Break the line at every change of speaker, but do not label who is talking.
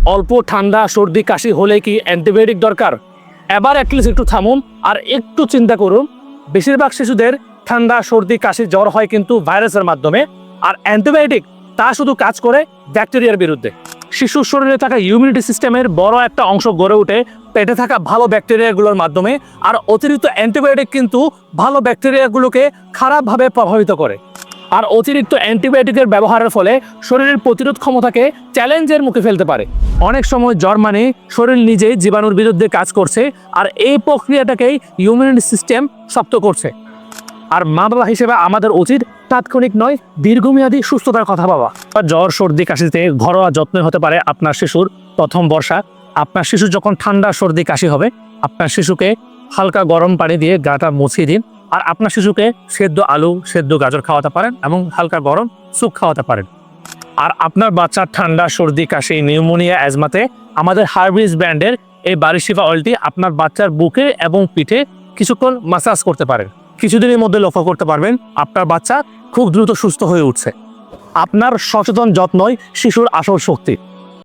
অল্প ঠান্ডা সর্দি কাশি হলে কি অ্যান্টিবায়োটিক দরকার? এবার অ্যাটলিস্ট একটু থামুন আর একটু চিন্তা করুন। বেশিরভাগ শিশুদের ঠান্ডা সর্দি কাশি জ্বর হয় কিন্তু ভাইরাসের মাধ্যমে, আর অ্যান্টিবায়োটিক তা শুধু কাজ করে ব্যাকটেরিয়ার বিরুদ্ধে। শিশুর শরীরে থাকা ইমিউনিটি সিস্টেমের বড় একটা অংশ গড়ে ওঠে পেটে থাকা ভালো ব্যাকটেরিয়াগুলোর মাধ্যমে, আর অতিরিক্ত অ্যান্টিবায়োটিক কিন্তু ভালো ব্যাকটেরিয়াগুলোকে খারাপভাবে প্রভাবিত করে। আর অতিরিক্ত অ্যান্টিবায়োটিকের ব্যবহারের ফলে শরীরের প্রতিরোধ ক্ষমতাকে চ্যালেঞ্জের মুখে ফেলতে পারে। অনেক সময় জ্বর মানে শরীর নিজেই জীবাণুর বিরুদ্ধে কাজ করছে, আর এই প্রক্রিয়াটাকেই ইমিউনিটি সিস্টেম শক্ত করছে। আর মা বাবা হিসেবে আমাদের উচিত তাৎক্ষণিক নয়, দীর্ঘমেয়াদী সুস্থতার কথা ভাবা। জ্বর সর্দি কাশিতে ঘরোয়া যত্ন হতে পারে আপনার শিশুর প্রথম বর্ষা। আপনার শিশু যখন ঠান্ডা সর্দি কাশি হবে, আপনার শিশুকে হালকা গরম পানি দিয়ে গাটা মুছিয়ে দিন। আর আপনার শিশুকে সেদ্ধ আলু, সেদ্ধ গাজর খাওয়াতে পারেন এবং হালকা গরম স্যুপ খাওয়াতে পারেন। আর আপনার বাচ্চার ঠান্ডা সর্দি কাশি নিউমোনিয়া অ্যাজমাতে আমাদের হার্বিস ব্র্যান্ডের এই বারিশিফা অয়েলটি আপনার বাচ্চার বুকে এবং পিঠে কিছুক্ষণ মাসাজ করতে পারেন। কিছুদিনের মধ্যে লক্ষ্য করতে পারবেন আপনার বাচ্চা খুব দ্রুত সুস্থ হয়ে উঠছে। আপনার সচেতন যত্নই শিশুর আসল শক্তি।